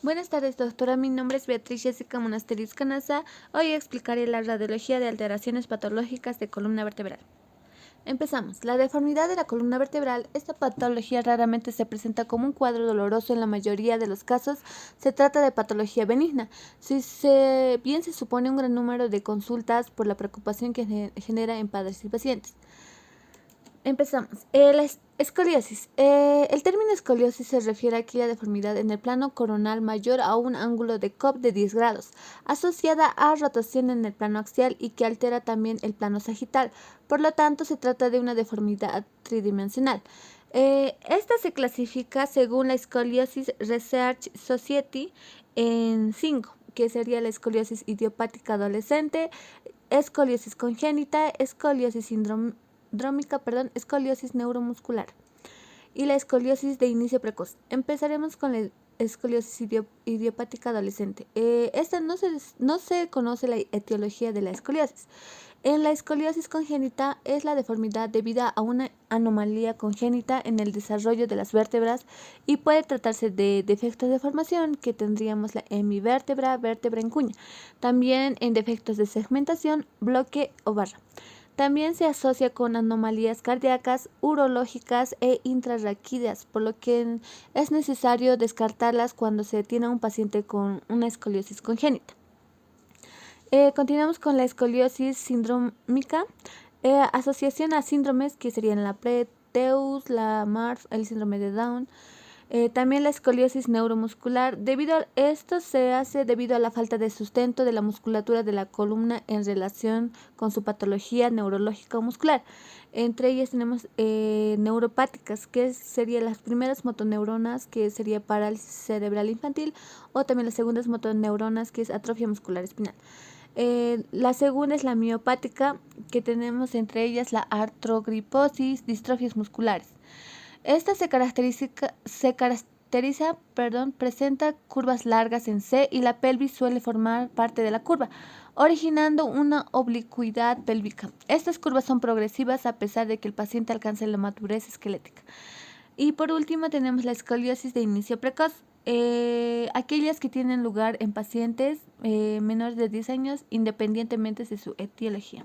Buenas tardes, doctora. Mi nombre es Beatriz Jessica Monasteris Canaza. Hoy explicaré la radiología de alteraciones patológicas de columna vertebral. Empezamos. La deformidad de la columna vertebral. Esta patología raramente se presenta como un cuadro doloroso. En la mayoría de los casos se trata de patología benigna. Bien se supone un gran número de consultas por la preocupación que genera en padres y pacientes. Empezamos. La escoliosis. El término escoliosis se refiere a aquella deformidad en el plano coronal mayor a un ángulo de Cobb de 10 grados, asociada a rotación en el plano axial y que altera también el plano sagital. Por lo tanto, se trata de una deformidad tridimensional. Esta se clasifica según la Scoliosis Research Society en 5, que sería la escoliosis idiopática adolescente, escoliosis congénita, escoliosis sindrómica, escoliosis neuromuscular y la escoliosis de inicio precoz. Empezaremos con la escoliosis idiopática adolescente. Esta no se conoce la etiología de la escoliosis. En la escoliosis congénita es la deformidad debida a una anomalía congénita en el desarrollo de las vértebras y puede tratarse de defectos de formación que tendríamos la hemivértebra, vértebra en cuña. También en defectos de segmentación, bloque o barra. También se asocia con anomalías cardíacas, urológicas e intrarraquídeas, por lo que es necesario descartarlas cuando se tiene a un paciente con una escoliosis congénita. Continuamos con la escoliosis sindrómica, asociación a síndromes que serían la Preteus, la MARF, el síndrome de Down. También la escoliosis neuromuscular. Esto se hace debido a la falta de sustento de la musculatura de la columna en relación con su patología neurológica o muscular. Entre ellas tenemos neuropáticas, que serían las primeras motoneuronas, que sería parálisis cerebral infantil, o también las segundas motoneuronas, que es atrofia muscular espinal. La segunda es la miopática, que tenemos entre ellas la artrogriposis, distrofias musculares. Esta presenta curvas largas en C y la pelvis suele formar parte de la curva, originando una oblicuidad pélvica. Estas curvas son progresivas a pesar de que el paciente alcance la madurez esquelética. Y por último tenemos la escoliosis de inicio precoz, aquellas que tienen lugar en pacientes menores de 10 años independientemente de su etiología.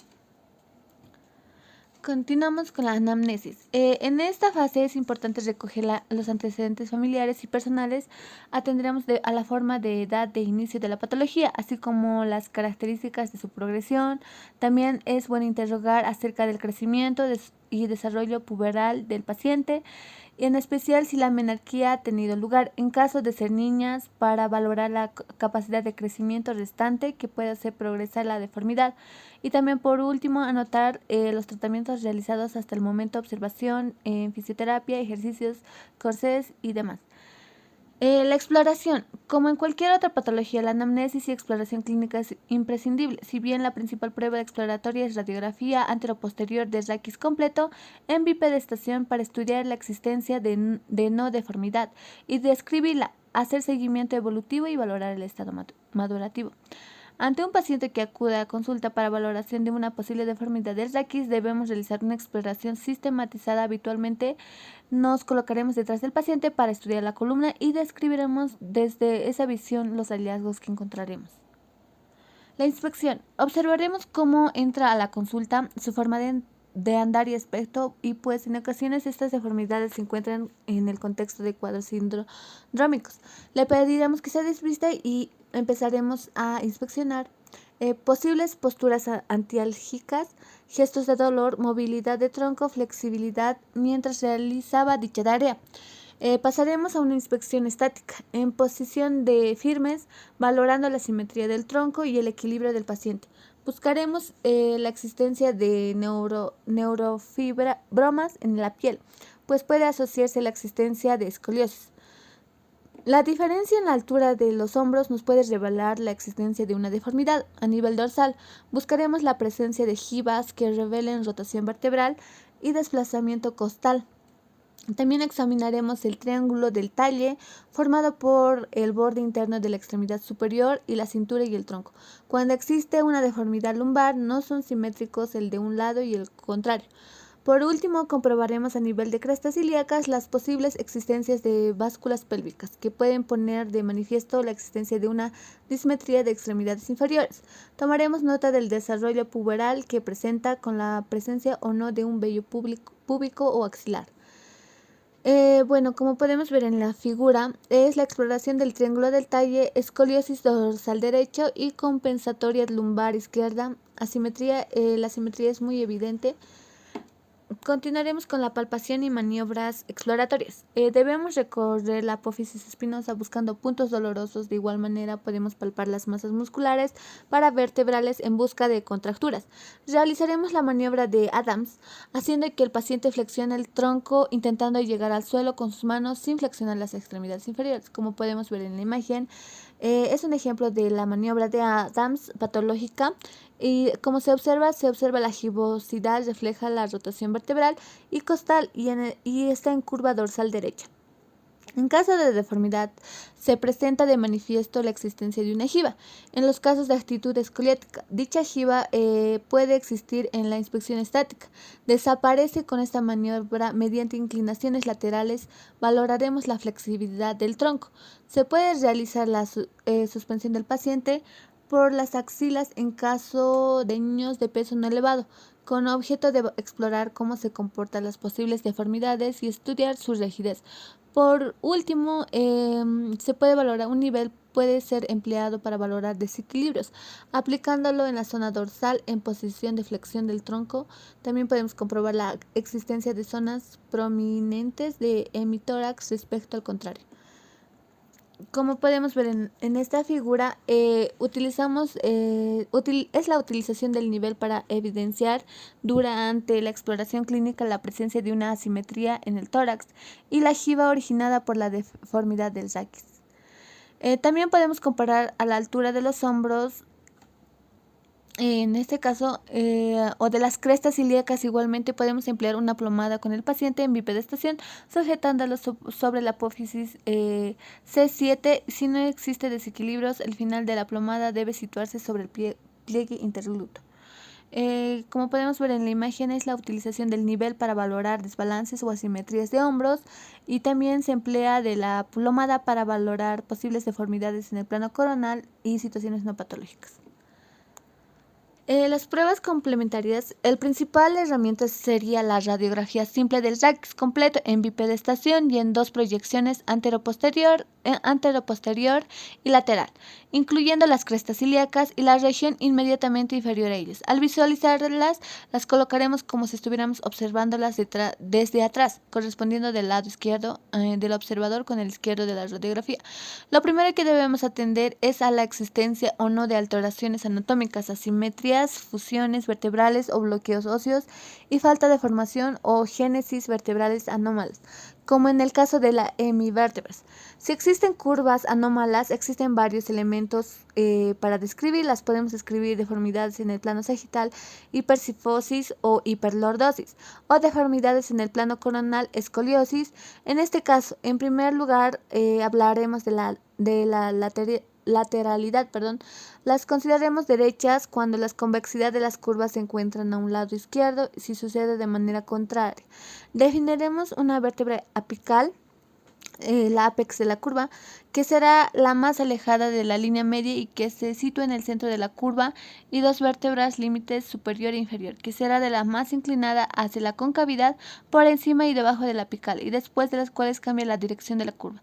Continuamos con la anamnesis. En esta fase es importante recoger los antecedentes familiares y personales. Atenderemos a la forma de edad de inicio de la patología, así como las características de su progresión. También es bueno interrogar acerca del crecimiento y desarrollo puberal del paciente, y en especial si la menarquía ha tenido lugar, en caso de ser niñas, para valorar la capacidad de crecimiento restante que puede hacer progresar la deformidad. Y también, por último, anotar los tratamientos realizados hasta el momento, observación en fisioterapia, ejercicios, corsés y demás. La exploración. Como en cualquier otra patología, la anamnesis y exploración clínica es imprescindible. Si bien la principal prueba exploratoria es radiografía anteroposterior de raquis completo en bipedestación para estudiar la existencia de no deformidad y describirla, hacer seguimiento evolutivo y valorar el estado madurativo. Ante un paciente que acude a consulta para valoración de una posible deformidad del raquis, debemos realizar una exploración sistematizada. Habitualmente nos colocaremos detrás del paciente para estudiar la columna y describiremos desde esa visión los hallazgos que encontraremos. La inspección. Observaremos cómo entra a la consulta, su forma de andar y aspecto, y pues en ocasiones estas deformidades se encuentran en el contexto de cuadros sindrómicos. Le pediremos que se desvista y empezaremos a inspeccionar posibles posturas antiálgicas, gestos de dolor, movilidad de tronco, flexibilidad mientras realizaba dicha tarea. Pasaremos a una inspección estática, en posición de firmes, valorando la simetría del tronco y el equilibrio del paciente. Buscaremos la existencia de neurofibromas en la piel, pues puede asociarse a la existencia de escoliosis. La diferencia en la altura de los hombros nos puede revelar la existencia de una deformidad. A nivel dorsal, buscaremos la presencia de jibas que revelen rotación vertebral y desplazamiento costal. También examinaremos el triángulo del talle, formado por el borde interno de la extremidad superior y la cintura y el tronco. Cuando existe una deformidad lumbar, no son simétricos el de un lado y el contrario. Por último, comprobaremos a nivel de crestas ilíacas las posibles existencias de básculas pélvicas, que pueden poner de manifiesto la existencia de una dismetría de extremidades inferiores. Tomaremos nota del desarrollo puberal que presenta con la presencia o no de un vello púbico o axilar. Bueno, como podemos ver en la figura, es la exploración del triángulo del talle, escoliosis dorsal derecho y compensatoria lumbar izquierda. Asimetría, la simetría es muy evidente. Continuaremos con la palpación y maniobras exploratorias. Debemos recorrer la apófisis espinosa buscando puntos dolorosos. De igual manera, podemos palpar las masas musculares paravertebrales en busca de contracturas. Realizaremos la maniobra de Adams, haciendo que el paciente flexione el tronco, intentando llegar al suelo con sus manos sin flexionar las extremidades inferiores. Como podemos ver en la imagen, es un ejemplo de la maniobra de Adams patológica. Y como se observa la gibosidad, refleja la rotación vertebral y costal y está en curva dorsal derecha. En caso de deformidad, se presenta de manifiesto la existencia de una jiba. En los casos de actitud escoliótica, dicha jiba puede existir en la inspección estática. Desaparece con esta maniobra mediante inclinaciones laterales. Valoraremos la flexibilidad del tronco. Se puede realizar la suspensión del paciente por las axilas en caso de niños de peso no elevado, con objeto de explorar cómo se comportan las posibles deformidades y estudiar su rigidez. Por último, se puede valorar un nivel, puede ser empleado para valorar desequilibrios, aplicándolo en la zona dorsal en posición de flexión del tronco. También podemos comprobar la existencia de zonas prominentes de hemitórax respecto al contrario. Como podemos ver en esta figura, es la utilización del nivel para evidenciar durante la exploración clínica la presencia de una asimetría en el tórax y la jiba originada por la deformidad del raquis. También podemos comparar a la altura de los hombros, en este caso, o de las crestas ilíacas. Igualmente podemos emplear una plomada con el paciente en bipedestación, sujetándolo sobre la apófisis C7. Si no existe desequilibrios, el final de la plomada debe situarse sobre el pliegue intergluto. Como podemos ver en la imagen, es la utilización del nivel para valorar desbalances o asimetrías de hombros, y también se emplea de la plomada para valorar posibles deformidades en el plano coronal y situaciones no patológicas. Las pruebas complementarias, el principal herramienta sería la radiografía simple del raquis completo en bipedestación y en dos proyecciones anteroposterior y lateral, incluyendo las crestas ilíacas y la región inmediatamente inferior a ellas. Al visualizarlas, las colocaremos como si estuviéramos observándolas desde atrás, correspondiendo del lado izquierdo del observador con el izquierdo de la radiografía. Lo primero que debemos atender es a la existencia o no de alteraciones anatómicas, asimetrías, fusiones vertebrales o bloqueos óseos y falta de formación o génesis vertebrales anómalas, como en el caso de la hemivértebras. Si existen curvas anómalas, existen varios elementos para describirlas. Podemos describir deformidades en el plano sagital, hipercifosis o hiperlordosis, o deformidades en el plano coronal, escoliosis. En este caso, en primer lugar, hablaremos de la lateralidad, las consideraremos derechas cuando la convexidad de las curvas se encuentran a un lado izquierdo, si sucede de manera contraria. Definiremos una vértebra apical, la apex de la curva, que será la más alejada de la línea media y que se sitúa en el centro de la curva, y dos vértebras límites superior e inferior, que será de la más inclinada hacia la concavidad por encima y debajo de la apical, y después de las cuales cambia la dirección de la curva.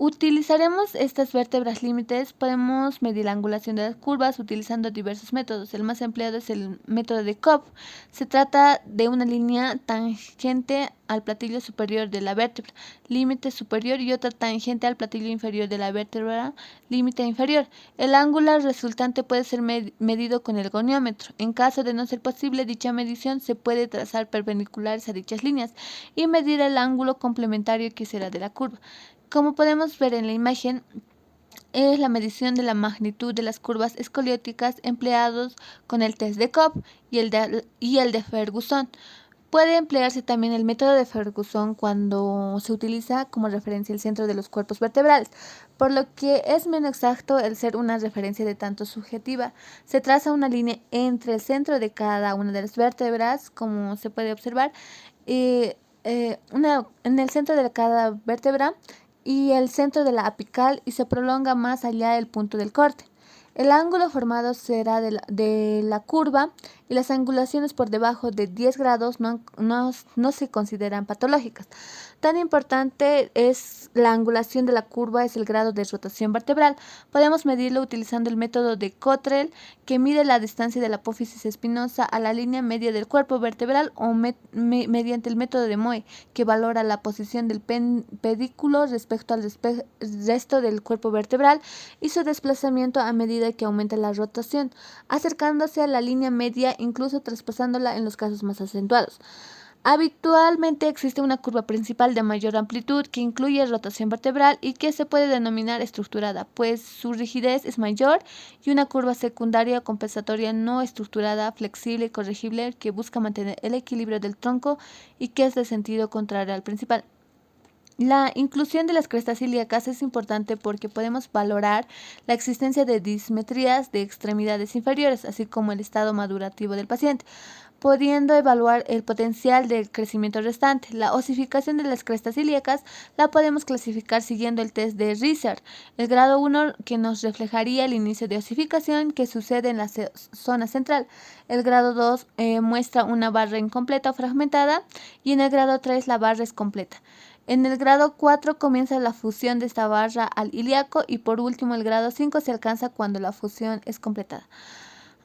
Utilizaremos estas vértebras límites. Podemos medir la angulación de las curvas utilizando diversos métodos. El más empleado es el método de Cobb. Se trata de una línea tangente al platillo superior de la vértebra, límite superior, y otra tangente al platillo inferior de la vértebra, límite inferior. El ángulo resultante puede ser medido con el goniómetro. En caso de no ser posible dicha medición, se puede trazar perpendiculares a dichas líneas y medir el ángulo complementario que será de la curva. Como podemos ver en la imagen, es la medición de la magnitud de las curvas escolióticas empleados con el test de Cobb y el de Ferguson. Puede emplearse también el método de Ferguson cuando se utiliza como referencia el centro de los cuerpos vertebrales, por lo que es menos exacto el ser una referencia de tanto subjetiva. Se traza una línea entre el centro de cada una de las vértebras, como se puede observar, y, en el centro de cada vértebra y el centro de la apical, y se prolonga más allá del punto del corte. El ángulo formado será de la curva, y las angulaciones por debajo de 10 grados no se consideran patológicas. Tan importante es la angulación de la curva es el grado de rotación vertebral. Podemos medirlo utilizando el método de Cottrell, que mide la distancia de la apófisis espinosa a la línea media del cuerpo vertebral, o mediante el método de Moe, que valora la posición del pedículo respecto al resto del cuerpo vertebral y su desplazamiento a medida que aumenta la rotación, acercándose a la línea media, incluso traspasándola en los casos más acentuados. Habitualmente existe una curva principal de mayor amplitud que incluye rotación vertebral y que se puede denominar estructurada, pues su rigidez es mayor, y una curva secundaria compensatoria no estructurada, flexible y corregible, que busca mantener el equilibrio del tronco y que es de sentido contrario al principal. La inclusión de las crestas ilíacas es importante porque podemos valorar la existencia de dismetrías de extremidades inferiores, así como el estado madurativo del paciente, pudiendo evaluar el potencial de crecimiento restante. La osificación de las crestas ilíacas la podemos clasificar siguiendo el test de Reiser, el grado 1, que nos reflejaría el inicio de osificación que sucede en la zona central. El grado 2 muestra una barra incompleta o fragmentada, y en el grado 3 la barra es completa. En el grado 4 comienza la fusión de esta barra al ilíaco, y por último el grado 5 se alcanza cuando la fusión es completada.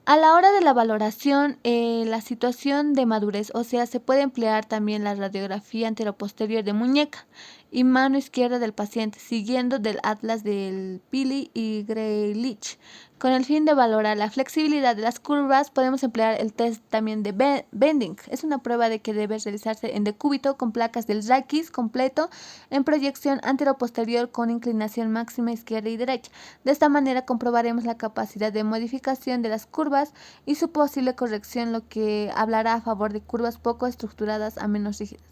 A la hora de la valoración, la situación de madurez ósea, se puede emplear también la radiografía anteroposterior de muñeca y mano izquierda del paciente, siguiendo del atlas del Pillay y Graylich. Con el fin de valorar la flexibilidad de las curvas, podemos emplear el test también de bending. Es una prueba de que debe realizarse en decúbito con placas del raquis completo en proyección anteroposterior con inclinación máxima izquierda y derecha. De esta manera comprobaremos la capacidad de modificación de las curvas y su posible corrección, lo que hablará a favor de curvas poco estructuradas a menos rígidas.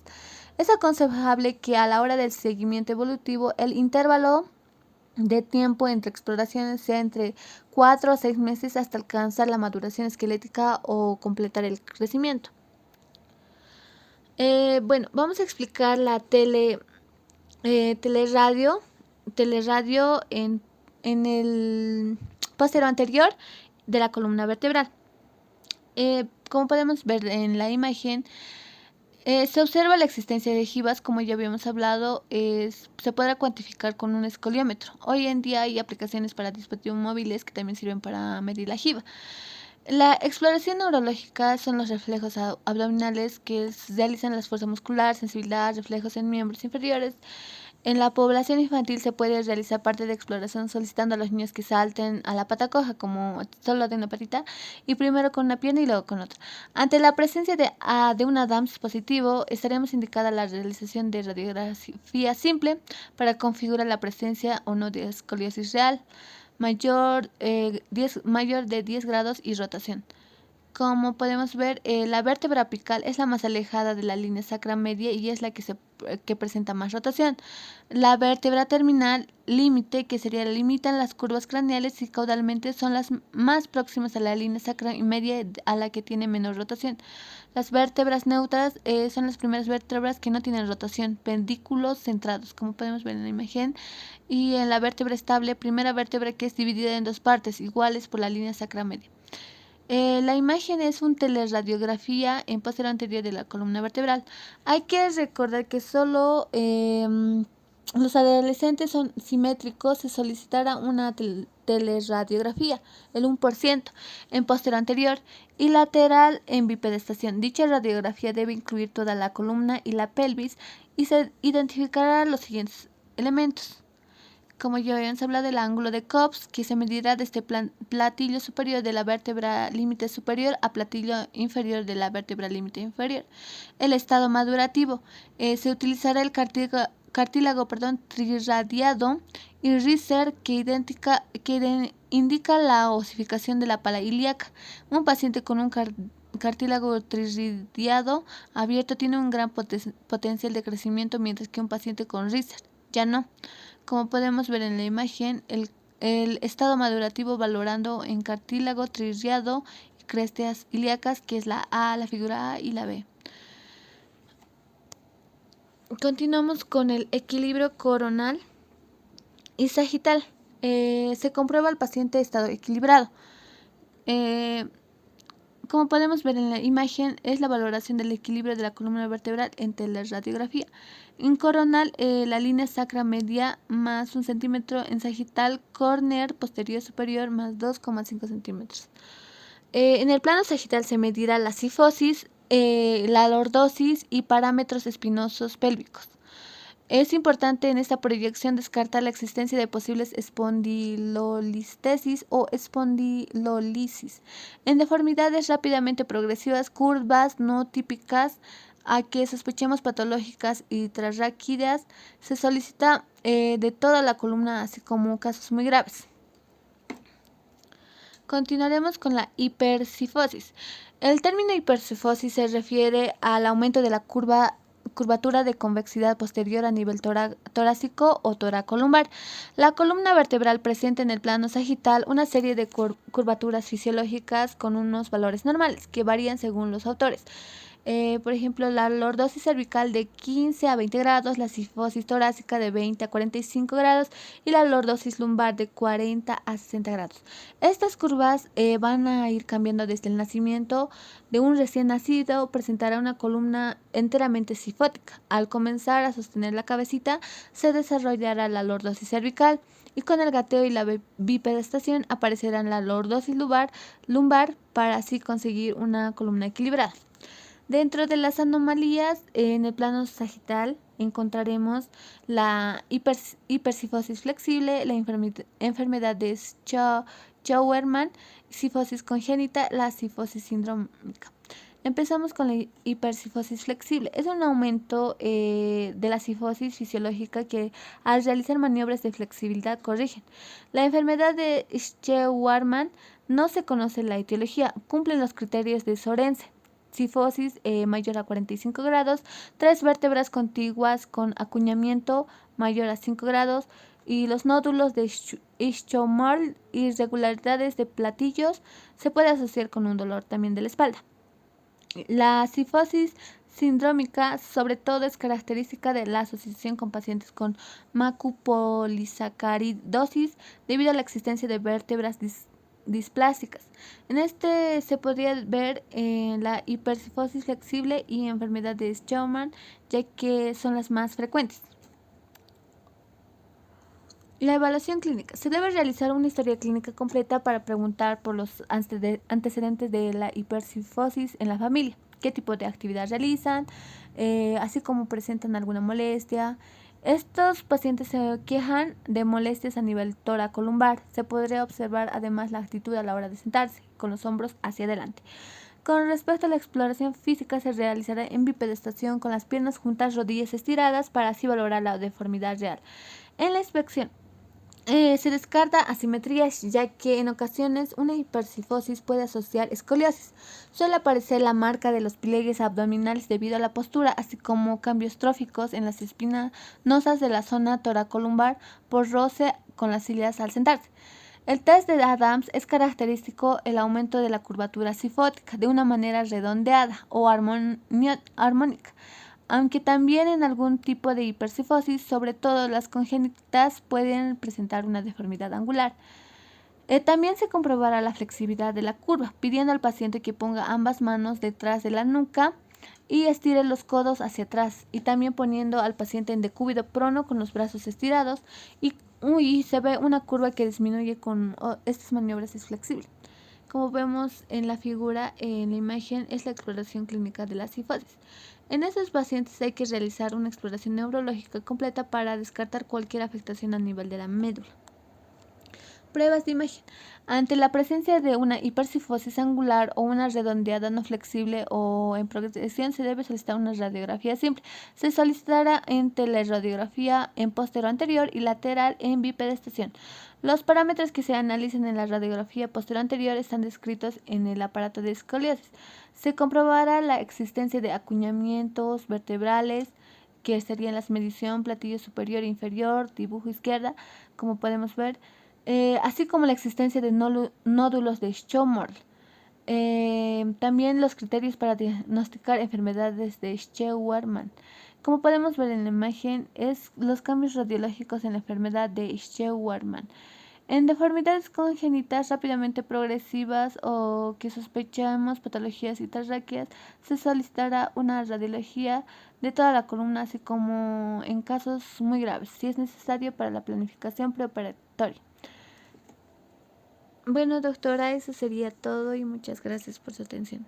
Es aconsejable que a la hora del seguimiento evolutivo el intervalo de tiempo entre exploraciones sea entre 4 a 6 meses hasta alcanzar la maduración esquelética o completar el crecimiento. Bueno, vamos a explicar la teleradio en el posterior anterior de la columna vertebral. Como podemos ver en la imagen, se observa la existencia de jivas, como ya habíamos hablado, se podrá cuantificar con un escoliómetro. Hoy en día hay aplicaciones para dispositivos móviles que también sirven para medir la jiva. La exploración neurológica son los reflejos abdominales que realizan las fuerzas muscular, sensibilidad, reflejos en miembros inferiores. En la población infantil se puede realizar parte de exploración solicitando a los niños que salten a la pata coja, como solo de una patita, y primero con una pierna y luego con otra. Ante la presencia de un ADAMS positivo, estaremos indicada la realización de radiografía simple para configurar la presencia o no de escoliosis real, mayor de 10 grados y rotación. Como podemos ver, la vértebra apical es la más alejada de la línea sacra media y es la que presenta más rotación. La vértebra terminal límite, que sería la limitan las curvas craneales y caudalmente, son las más próximas a la línea sacra y media, a la que tiene menor rotación. Las vértebras neutras son las primeras vértebras que no tienen rotación, pendículos centrados, como podemos ver en la imagen. Y en la vértebra estable, primera vértebra que es dividida en dos partes iguales por la línea sacra media. La imagen es un teleradiografía en posterior anterior de la columna vertebral. Hay que recordar que solo los adolescentes son simétricos, se solicitará una teleradiografía, el 1%, en posterior anterior y lateral en bipedestación. Dicha radiografía debe incluir toda la columna y la pelvis, y se identificará los siguientes elementos. Como ya habíamos hablado, del ángulo de Cobbs, que se medirá desde platillo superior de la vértebra límite superior a platillo inferior de la vértebra límite inferior. El estado madurativo, se utilizará el cartílago trirradiado y Reiser, que indica la osificación de la pala ilíaca. Un paciente con cartílago triridiado abierto tiene un gran potencial de crecimiento, mientras que un paciente con Richter ya no. Como podemos ver en la imagen, el estado madurativo valorando en cartílago triridiado y crestas ilíacas, que es la A, la figura A y la B. Continuamos con el equilibrio coronal y sagital. Se comprueba al paciente estado equilibrado. Como podemos ver en la imagen, es la valoración del equilibrio de la columna vertebral en teleradiografía. En coronal, la línea sacra media más 1 centímetro. En sagital, córner posterior superior más 2,5 centímetros. En el plano sagital se medirá la cifosis, la lordosis y parámetros espinosos pélvicos. Es importante en esta proyección descartar la existencia de posibles espondilolistesis o espondilolisis en deformidades rápidamente progresivas, curvas no típicas a que sospechemos patológicas y trasraquídeas. Se solicita de toda la columna, así como casos muy graves. Continuaremos con la hipercifosis. El término hipercifosis se refiere al aumento de la curvatura de convexidad posterior a nivel torácico o toracolumbar. La columna vertebral presenta en el plano sagital una serie de curvaturas fisiológicas con unos valores normales que varían según los autores. Por ejemplo, la lordosis cervical de 15 a 20 grados, la cifosis torácica de 20 a 45 grados y la lordosis lumbar de 40 a 60 grados. Estas curvas van a ir cambiando desde el nacimiento de un recién nacido. Presentará una columna enteramente cifótica. Al comenzar a sostener la cabecita, se desarrollará la lordosis cervical y con el gateo y la bipedestación aparecerá la lordosis lumbar para así conseguir una columna equilibrada. Dentro de las anomalías, en el plano sagital encontraremos la hipercifosis flexible, la enfermedad de Schauerman, cifosis congénita, la cifosis sindrómica. Empezamos con la hipercifosis flexible. Es un aumento de la cifosis fisiológica que al realizar maniobras de flexibilidad corrigen. La enfermedad de Schauerman no se conoce la etiología, cumplen los criterios de Sorensen. Cifosis mayor a 45 grados, 3 vértebras contiguas con acuñamiento mayor a 5 grados y los nódulos de Schauerman, irregularidades de platillos, se puede asociar con un dolor también de la espalda. La cifosis sindrómica sobre todo es característica de la asociación con pacientes con mucopolisacaridosis debido a la existencia de vértebras displásticas. En este se podría ver la hipercifosis flexible y enfermedad de Schauerman, ya que son las más frecuentes. La evaluación clínica. Se debe realizar una historia clínica completa para preguntar por los antecedentes de la hipercifosis en la familia, qué tipo de actividad realizan, así como presentan alguna molestia. Estos pacientes se quejan de molestias a nivel toracolumbar. Se podría observar además la actitud a la hora de sentarse, con los hombros hacia adelante. Con respecto a la exploración física, se realizará en bipedestación con las piernas juntas, rodillas estiradas, para así valorar la deformidad real. En la inspección, se descarta asimetrías, ya que en ocasiones una hipercifosis puede asociar escoliosis. Suele aparecer la marca de los pliegues abdominales debido a la postura, así como cambios tróficos en las espinosas de la zona toracolumbar por roce con las cilias al sentarse. El test de Adams es característico el aumento de la curvatura cifótica de una manera redondeada o armónica, aunque también en algún tipo de hipercifosis, sobre todo las congénitas, pueden presentar una deformidad angular. También se comprobará la flexibilidad de la curva, pidiendo al paciente que ponga ambas manos detrás de la nuca y estire los codos hacia atrás, y también poniendo al paciente en decúbito prono con los brazos estirados y se ve una curva que disminuye con estas maniobras, es flexible. Como vemos en la figura, en la imagen, es la exploración clínica de la cifosis. En estos pacientes hay que realizar una exploración neurológica completa para descartar cualquier afectación a nivel de la médula. Pruebas de imagen. Ante la presencia de una hipercifosis angular o una redondeada no flexible o en progresión, se debe solicitar una radiografía simple. Se solicitará en teleradiografía en postero anterior y lateral en bipedestación. Los parámetros que se analicen en la radiografía postero anterior están descritos en el aparato de escoliosis. Se comprobará la existencia de acuñamientos vertebrales, que serían las medición platillo superior e inferior, dibujo izquierda, como podemos ver, así como la existencia de nódulos de Schomburg. También los criterios para diagnosticar enfermedades de Scheuermann. Como podemos ver en la imagen, es los cambios radiológicos en la enfermedad de Scheuermann. En deformidades congénitas rápidamente progresivas o que sospechamos patologías citarráqueas, se solicitará una radiología de toda la columna, así como en casos muy graves, si es necesario para la planificación preoperatoria. Bueno, doctora, eso sería todo y muchas gracias por su atención.